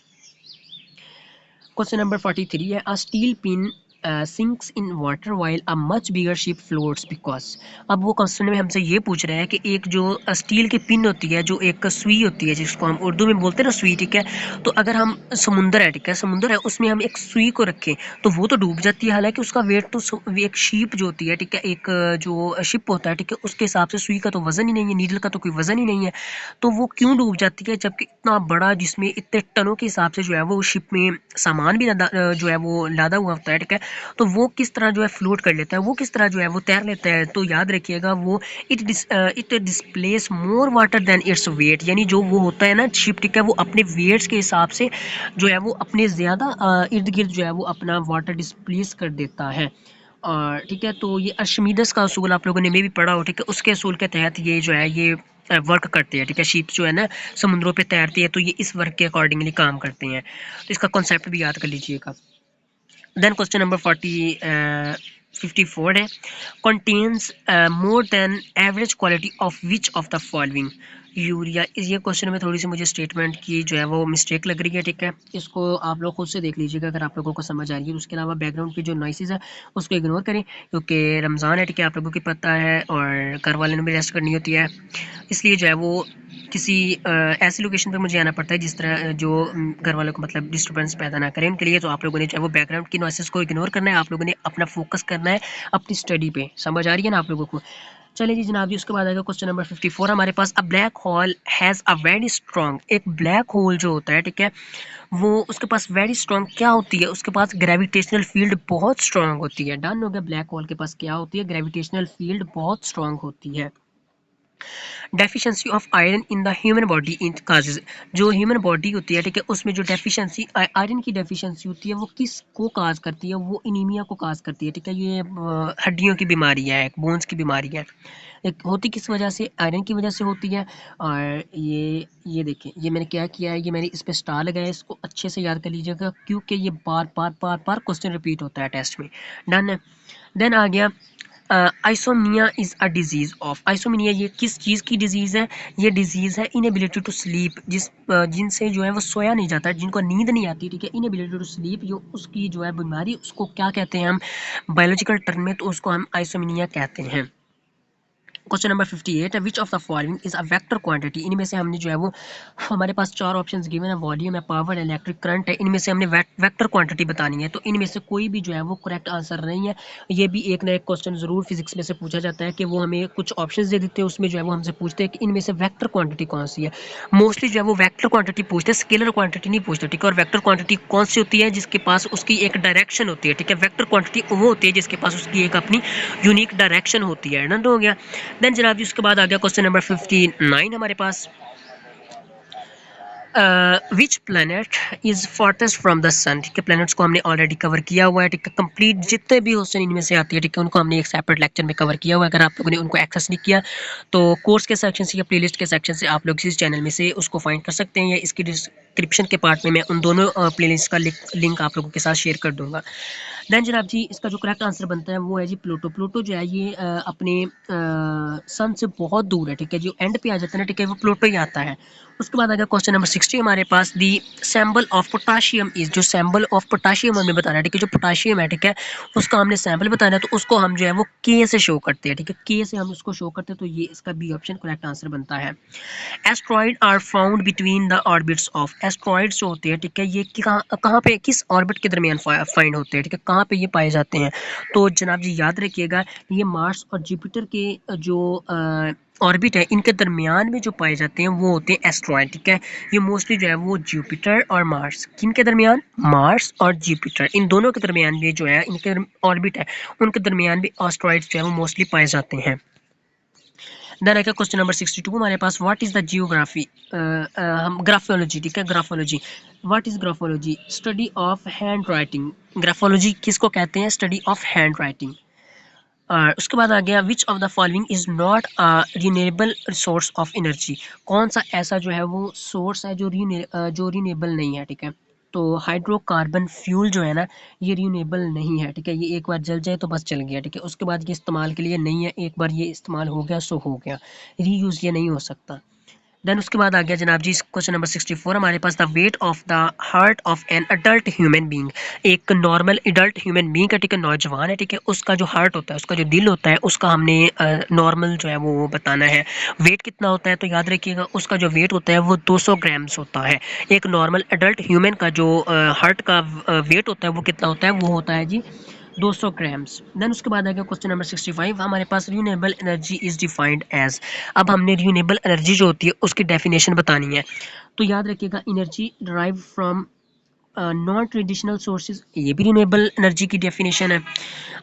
S1: क्वेश्चन नंबर 43 है, a steel pin sinks in water while a much bigger ship floats because. अब वो क्वेश्चन में हमसे ये पूछ रहे हैं कि एक जो स्टील की पिन होती है, जो एक सुई होती है जिसको हम उर्दू में बोलते हैं ना सुई, ठीक है, तो अगर हम समुंदर है, ठीक है, समुंदर है, उसमें हम एक सुई को रखें तो वो तो डूब जाती है, हालांकि उसका वेट तो एक शीप जो होती है, ठीक है, एक जो शिप होता है, ठीक है, उसके हिसाब से सुई का तो वजन ही नहीं है, नीडल का तो कोई वजन ही नहीं है, तो वो क्यों डूब जाती है? जबकि इतना बड़ा, जिसमें इतने टनों के हिसाब से जो है वो शिप में सामान भी जो है वो लादा हुआ होता है, ठीक है, तो वो किस तरह जो है फ्लोट कर लेता है, वो किस तरह जो है वो तैर लेता है? तो याद रखिएगा वो it displace more water than its weight, यानी जो वो होता है ना शिप, ठीक है, वो अपने वेट्स के हिसाब से जो है वो अपने ज़्यादा इर्द गिर्द जो है वो अपना वाटर डिस्प्लेस कर देता है। और ठीक है, तो ये अर्शिमीदस का असूल आप लोगों ने में भी पढ़ा हो, ठीक है, उसके असूल के तहत ये जो है ये वर्क करते हैं, ठीक है, शिप जो है ना समुद्रों पे तैरती है, तो ये इस वर्क के अकॉर्डिंगली काम करते हैं, तो इसका कॉन्सेप्ट भी याद कर लीजिएगा। देन क्वेश्चन नंबर 54 है, contains more than average quality of which of the following urea. ये क्वेश्चन में थोड़ी सी मुझे स्टेटमेंट की जो है वो मिस्टेक लग रही है, ठीक है, इसको आप लोग खुद से देख लीजिएगा अगर आप लोगों को समझ आ रही है। उसके अलावा बैकग्राउंड की जो नॉइसेज है उसको इग्नोर करें, क्योंकि रमज़ान है, ठीक है, आप लोगों की पता है, और घर वालों ने भी रेस्ट करनी होती है, इसलिए जो है वो किसी ऐसी लोकेशन पे मुझे आना पड़ता है जिस तरह जो घर वालों को मतलब डिस्टर्बेंस पैदा ना करें उनके लिए। तो आप लोगों ने जो है वो बैकग्राउंड की नॉइसेस को इग्नोर करना है, आप लोगों ने अपना फोकस करना है अपनी स्टडी पे। समझ आ रही है ना आप लोगों को? चलिए जी जनाब जी, उसके बाद आएगा क्वेश्चन नंबर 54 हमारे पास, a black hole has a very strong, एक ब्लैक होल जो होता है, ठीक है, वो उसके पास वेरी स्ट्रॉन्ग क्या होती है? उसके पास ग्रेविटेशनल फील्ड बहुत स्ट्रॉन्ग होती है। डन हो गया, ब्लैक होल के पास क्या होती है? ग्रेविटेशनल फील्ड बहुत स्ट्रॉन्ग होती है। Deficiency of iron in the human body in causes, जो ह्यूमन बॉडी होती है, ठीक है, उसमें जो डेफिशिएंसी आयरन की डेफिशिएंसी होती है वो किस को काज करती है? वो इनीमिया को काज करती है, ठीक है, ये हड्डियों की बीमारी है, एक बोन्स की बीमारी है। एक होती किस वजह से? आयरन की वजह से होती है। और ये देखिए, ये मैंने क्या किया है, ये मैंने इस पे स्टार लगाया है, इसको अच्छे से याद कर लीजिएगा क्योंकि ये बार बार क्वेश्चन रिपीट होता है टेस्ट में। डन है। देन आ गया आइसोमिया इज़ अ डिजीज़ ऑफ, आइसोमिया ये किस चीज़ की डिजीज़ है? ये डिजीज़ है इनएबिलिटी टू स्लीप, जिनसे जो है वो सोया नहीं जाता, जिनको नींद नहीं आती, ठीक है, इनएबिलिटी टू स्लीप, जो उसकी जो है बीमारी, उसको क्या कहते हैं हम बायोलॉजिकल टर्म में, तो उसको हम आइसोमिया कहते हैं। क्वेश्चन नंबर 58 है, विच of the following is a vector quantity, इनमें से हमने जो है वो, हमारे पास चार ऑप्शंस गिवन है, वॉल्यूम है, पावर है, इलेक्ट्रिक करंट है, इनमें से हमने वेक्टर क्वांटिटी बतानी है, तो इनमें से कोई भी जो है वो करेक्ट आंसर नहीं है। ये भी एक ना एक क्वेश्चन जरूर फिजिक्स में से पूछा जाता है कि वो हमें कुछ ऑप्शंस दे देते हैं, उसमें जो है वो हमसे पूछते हैं कि इनमें से वेक्टर क्वांटिटी कौन सी है। मोस्टली जो है वो वेक्टर क्वांटिटी पूछते हैं, स्केलर क्वांटिटी नहीं पूछते, ठीक है। और वेक्टर क्वांटिटी कौन सी होती है? जिसके पास उसकी एक डायरेक्शन होती है, ठीक है। वेक्टर क्वांटिटी वो होती है जिसके पास उसकी एक अपनी यूनिक डायरेक्शन होती है ना, तो हो गया। देन जनाब जी उसके बाद आ गया क्वेश्चन नंबर 59 हमारे पास, विच प्लानट इज फॉर्टेस्ट फ्रॉम द सन, ठीक है। प्लैनेट्स को हमने ऑलरेडी कवर किया हुआ है, ठीक है। कंप्लीट जितने भी क्वेश्चन इनमें से आती है, ठीक है, उनको हमने एक सेपरेट लेक्चर में कवर किया हुआ है। अगर आप लोगों ने उनको एक्सेस नहीं किया तो कोर्स के सेक्शन से या प्लेलिस्ट के सेक्शन से आप लोग इस चैनल में से उसको फाइंड कर सकते हैं, या इसकी डिस्क्रिप्शन के पार्ट में मैं उन दोनों प्लेलिस्ट का लिंक आप लोगों के साथ शेयर कर दूंगा। देन जनाब जी इसका जो करेक्ट आंसर बनता है वो है जी प्लूटो। प्लूटो जो है ये अपने सन से बहुत दूर है, ठीक है। जो एंड पे आ जाता है ना, ठीक है, वो प्लूटो ही आता है। उसके बाद आ गया क्वेश्चन नंबर 60 हमारे पास, दी सैम्बल ऑफ पोटाशियम इज, जो सैम्बल ऑफ पोटाशियम हमें बताना है, ठीक है। जो पोटाशियम है, ठीक है, उसका हमने सैम्पल बताना है, तो उसको हम जो है वो के से शो करते हैं, ठीक है। के से हम उसको शो करते हैं, तो ये इसका बी ऑप्शन करेक्ट आंसर बनता है। Asteroid are found between the orbits of, asteroids जो होते हैं, ठीक है, ये कहाँ पे किस ऑर्बिट के दरमियान फाइंड होते हैं, ठीक है, कहाँ पे ये पाए जाते हैं? तो जनाब जी याद रखिएगा, ये मार्स और जुपिटर के जो ऑर्बिट है, इनके दरमियान में जो पाए जाते हैं वो होते हैं एस्ट्रॉइड, ठीक है। ये मोस्टली जो है वो जुपिटर और मार्स, किन के दरमियान? मार्स और जुपिटर, इन दोनों के दरमियान भी जो है इनके ऑर्बिट है, उनके दरमियान भी एस्ट्रॉइड जो है वो मोस्टली पाए जाते हैं। देन आएगा क्वेश्चन नंबर 62 हमारे पास, व्हाट इज द जियोग्राफी, हम ग्राफोलॉजी, ठीक है, graphology. What is graphology? Study of hand writing. Graphology किसको कहते हैं? Study of hand writing. उसके बाद आ गया, विच of the following is not a renewable source of energy, कौन सा ऐसा जो है वो सोर्स है जो रिन्यूएबल नहीं है, ठीक है। तो हाइड्रोकार्बन फ्यूल जो है ना, ये रिन्यूएबल नहीं है, ठीक है। ये एक बार जल जाए तो बस चल गया, ठीक है। उसके बाद ये इस्तेमाल के लिए नहीं है, एक बार ये इस्तेमाल हो गया सो हो गया, रीयूज़ ये नहीं हो सकता। देन उसके बाद आ गया जनाब जी क्वेश्चन नंबर 64 हमारे पास, the weight of the heart of an adult human being, एक नॉर्मल एडल्ट ह्यूमन बीइंग का, ठीक है, नौजवान है, ठीक है, उसका जो हार्ट होता है, उसका जो दिल होता है, उसका हमने नॉर्मल जो है वो बताना है। वेट कितना होता है? तो याद रखिएगा उसका जो वेट होता है वो 200 ग्राम्स होता है। एक नॉर्मल एडल्ट ह्यूमन का जो हार्ट का वेट होता है वो कितना होता है? वो होता है जी 200 ग्राम्स। देन उसके बाद आ गया क्वेश्चन नंबर 65 हमारे पास, renewable energy is defined as, अब हमने रिन्यूएबल एनर्जी जो होती है उसकी डेफिनेशन बतानी है। तो याद रखिएगा, energy drive from non traditional sources, ये भी रिन्यूएबल एनर्जी की डेफिनेशन है।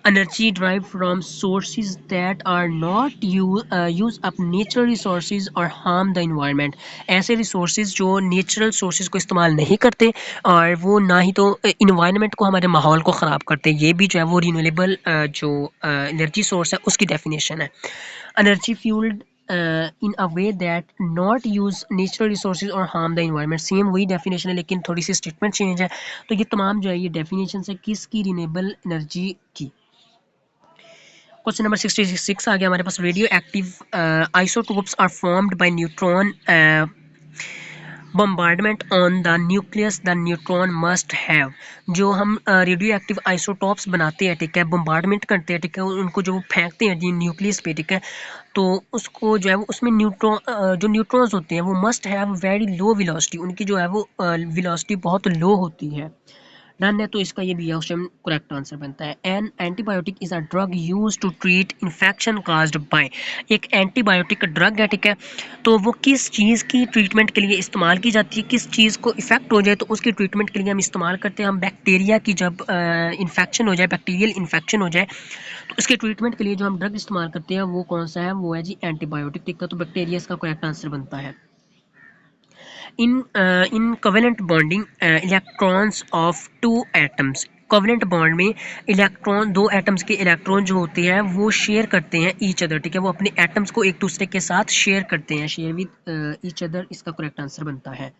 S1: Energy drive from sources that are not use up natural resources और हार्म द इन्वायरमेंट, ऐसे रिसोर्सेज जो नेचुरल सोर्सेज को इस्तेमाल नहीं करते और वो ना ही तो इन्वायरमेंट को, हमारे माहौल को ख़राब करते, ये भी जो है वो रिन्यूएबल जो एनर्जी सोर्स है उसकी डेफिनेशन है। Energy fuelled in a way that not use natural resources or harm the environment, same वही डेफिनेशन है लेकिन थोड़ी सी स्टेटमेंट चेंज है। तो ये तमाम जो है ये डेफिनेशन है किसकी? रिन्यूएबल एनर्जी की। क्वेश्चन नंबर 66 आ गया हमारे पास, radioactive isotopes are formed by neutron bombardment on the nucleus the neutron must have, जो हम रेडियो एक्टिव आइसोटॉप्स बनाते हैं, ठीक है, बम्बार्डमेंट करते हैं, ठीक है, उनको जो फेंकते हैं जी न्यूक्लियस पे, ठीक है, तो उसको जो है वो उसमें जो न्यूट्रॉन्स होते हैं वो must have very low velocity, उनकी जो है वो वेलोसिटी बहुत लो होती है। डन है, तो इसका ये भी ऑप्शन करेक्ट आंसर बनता है। An antibiotic is a drug use to treat infection caused by, एक एंटीबायोटिक ड्रग है, ठीक है, तो वो किस चीज़ की ट्रीटमेंट के लिए इस्तेमाल की जाती है? किस चीज़ को इफेक्ट हो जाए तो उसकी ट्रीटमेंट के लिए हम इस्तेमाल करते हैं? हम बैक्टीरिया की जब इन्फेक्शन हो जाए, बैक्टीरियल इन्फेक्शन हो जाए, तो उसके ट्रीटमेंट के लिए जो हम ड्रग इस्तेमाल करते हैं वो कौन सा है? वो है जी एंटीबायोटिक, ठीक है। तो बैक्टीरिया इसका करेक्ट आंसर बनता है। In covalent bonding electrons of two atoms, covalent bond में इलेक्ट्रॉन, दो एटम्स के इलेक्ट्रॉन जो होते हैं वो शेयर करते हैं ईच अदर, ठीक है, वो अपने एटम्स को एक दूसरे के साथ शेयर करते हैं, शेयर विद ईच अदर, इसका करेक्ट आंसर बनता है।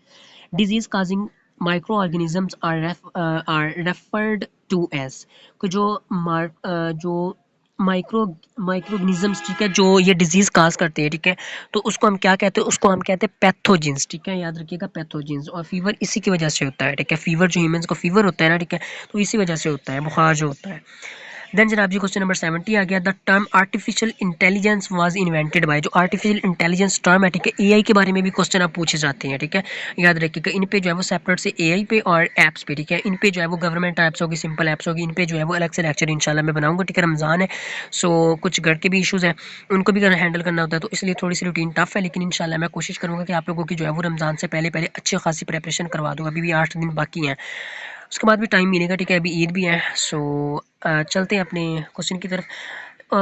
S1: Disease causing micro organisms are referred to as, जो माइक्रो माइक्रोऑर्गेनिजम्स, ठीक है, जो ये डिजीज़ काज करते हैं, ठीक है, तो उसको हम क्या कहते हैं, उसको हम कहते हैं पैथोजेंस, ठीक है, याद रखिएगा पैथोजेंस। और फीवर इसी की वजह से होता है, ठीक है, फीवर जो ह्यूमंस को फीवर होता है ना, ठीक है, तो इसी वजह से होता है, बुखार जो होता है। देन जनाब जी क्वेश्चन नंबर 70 आ गया, the term artificial intelligence was invented by. जो आर्टिफिशियल इंटेलिजेंस टर्म है, ठीक है, एआई के बारे में भी क्वेश्चन आप पूछे जाते हैं, ठीक है, याद रखिएगा। इन पे जो है वो सेपरेट से एआई पे और ऐप्स पे, ठीक है, इन पे जो है वो गवर्नमेंट ऐप्स होगी, सिंपल ऐप्स होगी, इन पे जो है वो अलग से लेक्चर इंशाल्लाह मैं बनाऊंगा, ठीक है। रमज़ान है, सो कुछ घर के भी इशूज़ हैं, उनको भी हैंडल करना होता है, तो इसलिए थोड़ी सी रूटीन टफ है, लेकिन इंशाल्लाह मैं कोशिश करूँगा कि आप लोगों की जो है वो रमज़ान से पहले पहले अच्छी खासी प्रेपरेशन करवा दूँ। अभी भी 8 दिन बाकी हैं, उसके बाद भी टाइम मिलेगा, ठीक है, अभी ईद भी है। सो चलते हैं अपने क्वेश्चन की तरफ।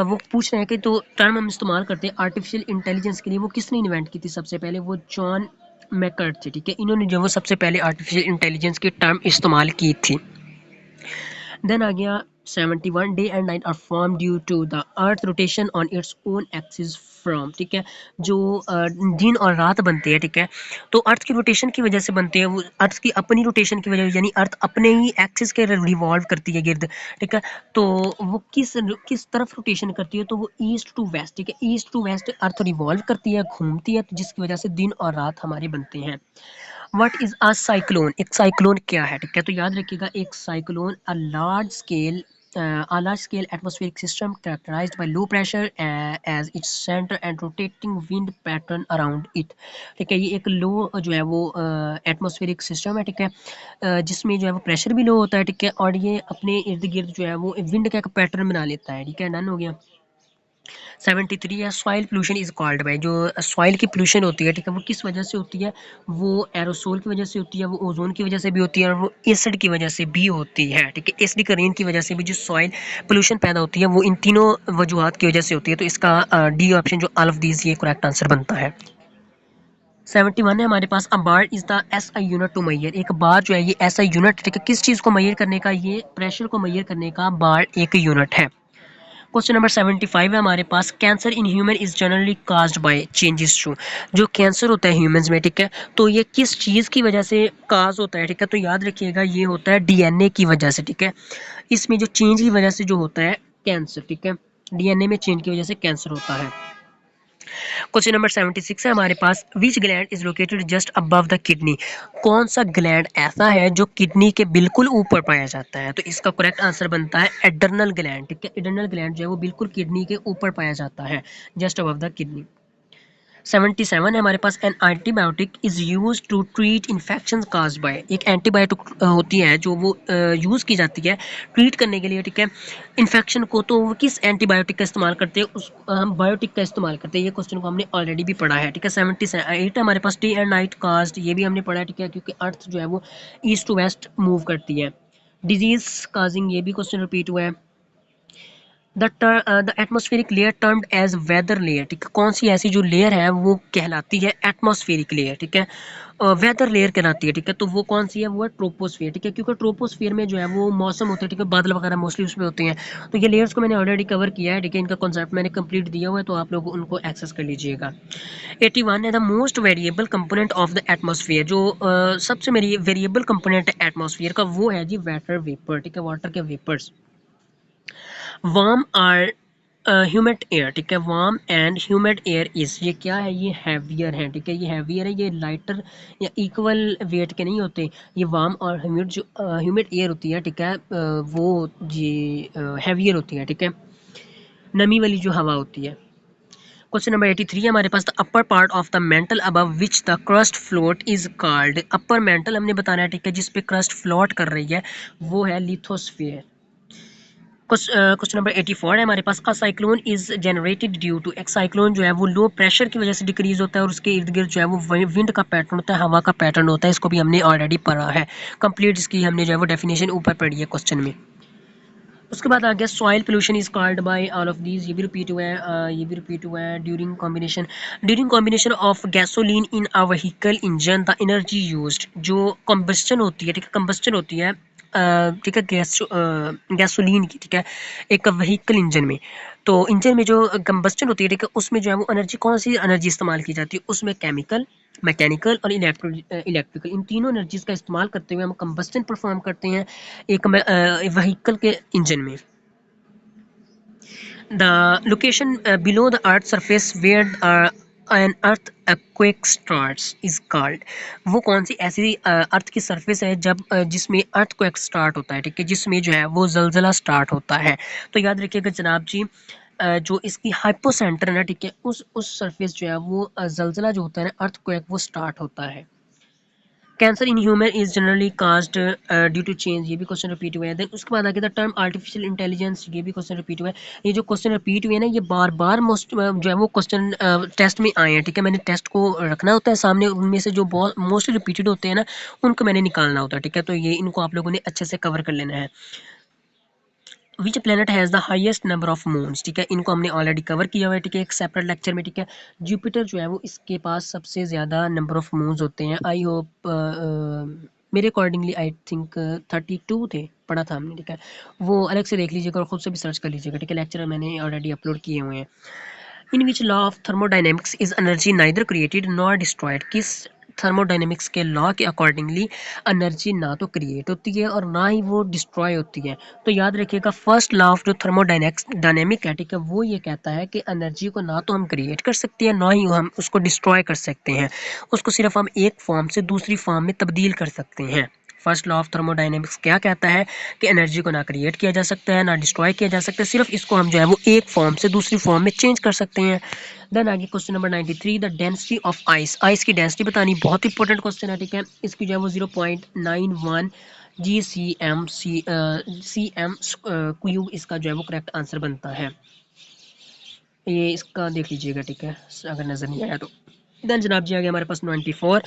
S1: वो पूछ रहे हैं कि तो टर्म हम इस्तेमाल करते हैं आर्टिफिशियल इंटेलिजेंस के लिए, वो किसने इन्वेंट की थी सबसे पहले, वो जॉन मैकर्ट थे, ठीक है, इन्होंने जो वो सबसे पहले आर्टिफिशियल इंटेलिजेंस की टर्म इस्तेमाल की थी। देन आ गया 71, day and night are form due to the earth rotation on its own axis from, ठीक है, जो दिन और रात बनते हैं, ठीक है, तो अर्थ की रोटेशन की वजह से बनते हैं, वो अर्थ की अपनी रोटेशन की वजह, यानी अर्थ अपने ही एक्सिस के रिवॉल्व करती है गिर्द, ठीक है, तो वो किस किस तरफ रोटेशन करती है, तो वो ईस्ट टू वेस्ट, ठीक है, east to west earth revolve करती है, घूमती है, तो जिसकी वजह से दिन और रात हमारे बनते हैं। व्हाट इज अ साइक्लोन, एक साइक्लोन क्या है, ठीक है, तो याद रखिएगा, एक cyclone a large scale atmospheric system characterized by low pressure as its center and rotating wind pattern around it, ठीक है, ये एक लो जो है वो एटमॉस्फेरिक सिस्टम है, ठीक है, जिसमें जो है वो प्रेशर भी लो होता है, ठीक है, और ये अपने इर्द गिर्द जो है वो विंड का एक पैटर्न बना लेता है, ठीक है, डन हो गया। 73 है, soil pollution is called by. जो सॉइल की पोल्यूशन होती है, ठीक है, वो किस वजह से होती है, वो एरोसोल की वजह से होती है, वो ओजोन की वजह से भी होती है, और वो एसिड की वजह से भी होती है, ठीक है, एसिडिक रेन की वजह से भी जो सॉइल पोल्यूशन पैदा होती है, वो इन तीनों वजूहत की वजह से होती है, तो इसका डी ऑप्शन जो ऑल ऑफ दीज ये करेक्ट आंसर बनता है। 71 है हमारे पास, a bar is the S I unit to measure. एक बार जो है ये ऐसा यूनिट, ठीक है, किस चीज़ को मैयर करने का, ये प्रेशर को मैयर करने का बार एक यूनिट है। क्वेश्चन नंबर 75 है हमारे पास, cancer in human is generally caused by changes to. जो कैंसर होता है ह्यूमंस में, ठीक है, तो ये किस चीज़ की वजह से काज होता है, ठीक है, तो याद रखिएगा ये होता है डीएनए की वजह से, ठीक है, इसमें जो चेंज की वजह से जो होता है कैंसर, ठीक है, डीएनए में चेंज की वजह से कैंसर होता है। क्वेश्चन नंबर 76 है हमारे पास, which gland is located just above the kidney. कौन सा ग्लैंड ऐसा है जो किडनी के बिल्कुल ऊपर पाया जाता है, तो इसका करेक्ट आंसर बनता है एड्रनल ग्लैंड, ठीक है, एड्रनल ग्लैंड जो है वो बिल्कुल किडनी के ऊपर पाया जाता है, जस्ट अबव द किडनी। 77 है हमारे पास, an antibiotic is use to treat infection cause by. एक एंटीबायोटिक होती है जो वो यूज़ की जाती है ट्रीट करने के लिए, ठीक है, इन्फेक्शन को, तो वो किस एंटीबायोटिक का इस्तेमाल करते हैं, उस हम बायोटिक का इस्तेमाल करते हैं, ये क्वेश्चन को हमने ऑलरेडी भी पढ़ा है, ठीक है। 78 है हमारे पास, डे एंड नाइट कास्ट, ये भी हमने पढ़ा है, ठीक है, क्योंकि अर्थ जो है वो ईस्ट टू वेस्ट मूव करती है। डिजीज काजिंग, ये भी क्वेश्चन रिपीट हुआ है। The atmospheric layer termed as weather layer, ठीक है, कौन सी ऐसी जो लेयर है वो कहलाती है एटमॉस्फेरिक लेयर, ठीक है, वेदर लेयर कहलाती है, ठीक है, तो वो कौन सी है, वो है ट्रोपोस्फेयर, ठीक है, क्योंकि ट्रोपोस्फेयर में जो है वो मौसम होते हैं, ठीक है, बादल वगैरह मोस्टली उसमें होते हैं, तो ये लेयर्स को मैंने ऑलरेडी कवर किया है, ठीक है, इनका कॉन्सेप्ट मैंने कंप्लीट दिया हुआ है, तो आप लोग उनको एक्सेस कर लीजिएगा। 81 है, the most variable component of the atmosphere. जो सबसे मेरी वेरिएबल कंपोनेंट है एटमॉस्फेयर का, वो है जी वाटर वेपर, ठीक है, वाटर के vapours. Warm or humid air, ठीक है, warm and humid air is, ये क्या है, ये हैवियर है, ठीक है, ये हैवियर है, ये लाइटर या इक्वल वेट के नहीं होते, ये वार्म और ह्यूमिड जो ह्यूमिड एयर होती है, ठीक है, वो ये हैवियर होती है, ठीक है, नमी वाली जो हवा होती है। क्वेश्चन नंबर 83 है हमारे पास, the upper part of the mantle above which the crust float is called. Upper mantle हमने बताना है, ठीक है, जिस पे क्रस्ट फ्लोट कर रही है वो है लिथोस्फीयर। क्वेश्चन नंबर 84 है हमारे पास, a cyclone is generated due to. एक साइक्लोन जो है वो लो प्रेशर की वजह से डिक्रीज होता है, और उसके इर्द गिर्द जो है वो विंड का पैटर्न होता है, हवा का पैटर्न होता है, इसको भी हमने ऑलरेडी पढ़ा है कंप्लीट, इसकी हमने जो है वो डेफिनेशन ऊपर पढ़ी है क्वेश्चन में। उसके बाद आ गया, soil pollution is called by all of these, ये भी रिपीट हुआ है, ये भी रिपीट हुआ है, during combination of gasoline in a vehicle engine the energy used. जो कंबस्टन होती है, ठीक है, कंबस्टन होती है, ठीक है, गैसोलीन की, ठीक है, एक व्हीकल इंजन में, तो इंजन में जो कंबस्टन होती है, ठीक है, उसमें जो है वो एनर्जी, कौन सी एनर्जी इस्तेमाल की जाती है, उसमें केमिकल, मैकेनिकल और इलेक्ट्रिकल, इन तीनों एनर्जीज का इस्तेमाल करते हुए हम कंबस्टन परफॉर्म करते हैं एक व्हीकल के इंजन में। The location below the Earth's surface where an earthquake starts is called। वो कौन सी ऐसी अर्थ की सरफेस है जब जिसमें earthquake स्टार्ट होता है, ठीक है, जिसमें जो है वो जलजला स्टार्ट होता है। तो याद रखिएगा जनाब जी, जो इसकी हाइपोसेंटर है ना, ठीक है, उस सरफेस जो है वो जलजला जो होता है ना, earthquake, वो स्टार्ट होता है। Cancer in human is generally caused due to change, ये भी क्वेश्चन रिपीट हुआ है। देन उसके बाद आगे था टर्म आर्टिफिशियल इंटेलिजेंस, ये भी क्वेश्चन रिपीट हुआ है। ये जो क्वेश्चन रिपीट हुए हैं ना, ये बार बार मोस्ट जो है वो क्वेश्चन टेस्ट में आए हैं, ठीक है। मैंने टेस्ट को रखना होता है सामने, उनमें से जो बहुत मोस्टली रिपीटेड होते हैं ना, उनको मैंने निकालना होता है, ठीक है। तो ये इनको आप लोगों ने अच्छे से कवर कर लेना है। Which planet has the highest number of moons, ठीक है, इनको हमने ऑलरेडी कवर किया हुआ है, ठीक है, एक सेपरेट लेक्चर में, ठीक है। जुपिटर जो है वो इसके पास सबसे ज़्यादा नंबर ऑफ मून्स होते हैं। आई होप मेरे अकॉर्डिंगली आई थिंक 32 थे, पढ़ा था हमने, ठीक है। वो अलग से देख लीजिएगा और ख़ुद से भी सर्च कर लीजिएगा, ठीक है। लेक्चर मैंने ऑलरेडी अपलोड किए हुए हैं। In which law of thermodynamics is energy neither created nor destroyed, किस थर्मोडाइनमिक्स के लॉ के अकॉर्डिंगली एनर्जी ना तो क्रिएट होती है और ना ही वो डिस्ट्रॉय होती है। तो याद रखिएगा फर्स्ट लॉ ऑफ जो थर्मोडाइनमिक्स डायनेमिक है, ठीक है, वो ये कहता है कि एनर्जी को ना तो हम क्रिएट कर सकते हैं, ना ही हम उसको डिस्ट्रॉय कर सकते हैं। उसको सिर्फ हम एक फॉर्म से दूसरी फॉर्म में तब्दील कर सकते हैं। फर्स्ट लॉ ऑफ थर्मोडाइनमिक्स क्या कहता है कि एनर्जी को ना क्रिएट किया जा सकता है, ना डिस्ट्रॉय किया जा सकता है, सिर्फ इसको हम जो है वो एक फॉर्म से दूसरी फॉर्म में चेंज कर सकते हैं। देन आगे question number 93, the density of ice, ice की डेंसिटी बतानी, बहुत इंपॉर्टेंट क्वेश्चन है, ठीक है। इसकी जो है वो 0.91 GCM क्यूब इसका जो है वो करेक्ट आंसर बनता है। ये इसका देख लीजिएगा, ठीक है, अगर नज़र नहीं आया तो। देन जनाब जी आ गया हमारे पास 94,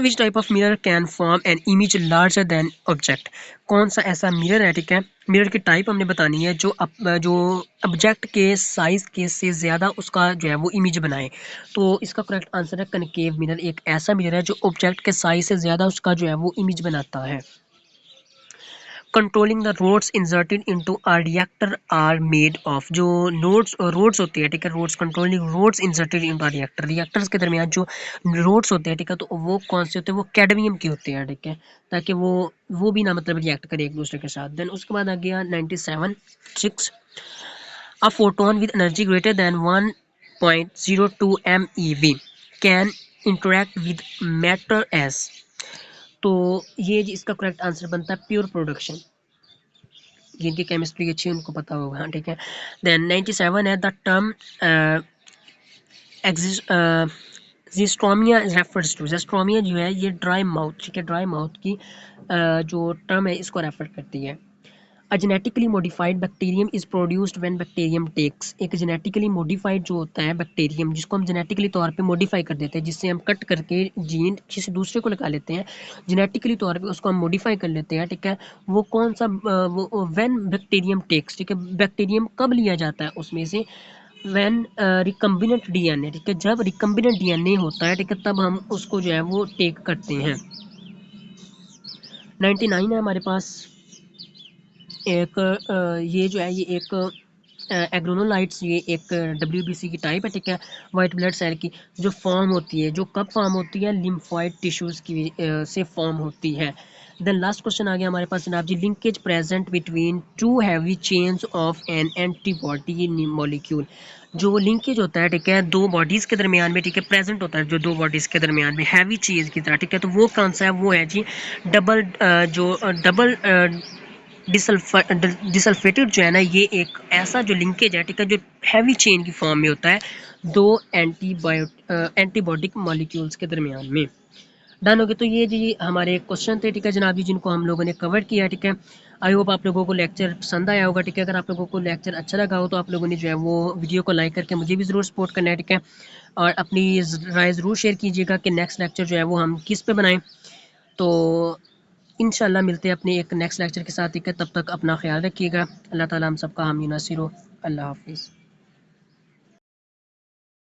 S1: which type of mirror can form an image larger than object, कौन सा ऐसा मिरर है, ठीक है, मिरर की टाइप हमने बतानी है जो ऑब्जेक्ट के साइज के से ज़्यादा उसका जो है वो इमेज बनाए। तो इसका करेक्ट आंसर है कनकेव मिरर, एक ऐसा मिरर है जो ऑब्जेक्ट के साइज से ज़्यादा उसका जो है वो इमेज बनाता है। Controlling the rods inserted into a reactor are made of, जो रोड्स होती है, ठीक है, rods controlling rods inserted into a reactor, reactors के दरमियान जो रोड्स होते हैं, ठीक है, तो वो कौन से होते हैं, वो कैडमियम के होते हैं, ठीक है, ताकि वो भी ना मतलब रिएक्ट करे एक दूसरे के साथ। देन उसके बाद आ गया 97 6, a photon with energy greater than 1.02 MeV can interact with matter as, तो ये इसका करेक्ट आंसर बनता है प्योर प्रोडक्शन। जिनकी केमिस्ट्री अच्छी है उनको पता होगा, हाँ, ठीक है। देन 97 है द टर्म जिस्ट्रोमिया रेफर्स टू, जिस्ट्रोमिया जो है ये ड्राई माउथ, ठीक है, ड्राई माउथ की जो टर्म है इसको रेफर करती है। A genetically modified bacterium is produced when bacterium takes, एक जेनेटिकली मॉडिफाइड जो होता है बैक्टीरियम, जिसको हम जेनेटिकली तौर पे मॉडिफाई कर देते हैं, जिससे हम कट करके जीन किसी दूसरे को लगा लेते हैं, जेनेटिकली तौर पे उसको हम मॉडिफाई कर लेते हैं, ठीक है। वो कौन सा वो व्हेन बैक्टीरियम टेक्स, ठीक है, बैक्टीरियम कब लिया जाता है उसमें से, व्हेन रिकम्बिनेंट डीएनए, ठीक है, जब रिकम्बिनेंट डीएनए होता है, ठीक है, तब हम उसको जो है वो टेक करते हैं। 99 है हमारे पास एक ये जो है ये एक एग्रोनोलाइट्स, ये एक WBC की टाइप है, ठीक है, वाइट ब्लड सेल की जो फॉर्म होती है, जो कब फॉर्म होती है, लिम्फॉइड टिश्यूज़ की से फॉर्म होती है। देन लास्ट क्वेश्चन आ गया हमारे पास जनाब जी, linkage present between two heavy chains of an antibody molecule, जो लिंकेज होता है, ठीक है, दो बॉडीज़ के दरमियान में, ठीक है, प्रेजेंट होता है जो दो बॉडीज़ के दरमियान में हैवी चीज़ की तरह, ठीक है, तो वो कौन सा है, वो है जी डबल डिसल्फेटेड जो है ना, ये एक ऐसा जो लिंकेज है, ठीक है, जो हैवी चेन की फॉर्म में होता है दो एंटीबॉडिक मॉलिक्यूल्स के दरमियान में। डन हो गया। तो ये जी हमारे क्वेश्चन थे, ठीक है जनाब जी, जिनको हम लोगों ने कवर किया, ठीक है। आई होप आप लोगों को लेक्चर पसंद आया होगा, ठीक है। अगर आप लोगों को लेक्चर अच्छा लगा हो तो आप लोगों ने जो है वो वीडियो को लाइक करके मुझे भी ज़रूर सपोर्ट करना है, ठीक है, और अपनी राय ज़रूर शेयर कीजिएगा कि नेक्स्ट लेक्चर जो है वो हम किस पे बनाएं। तो इंशाल्लाह मिलते हैं अपने एक नेक्स्ट लेक्चर के साथ, ठीक है, तब तक अपना ख्याल रखिएगा। अल्लाह ताला हम सबका हामी नासिर हो। अल्लाह हाफिज़।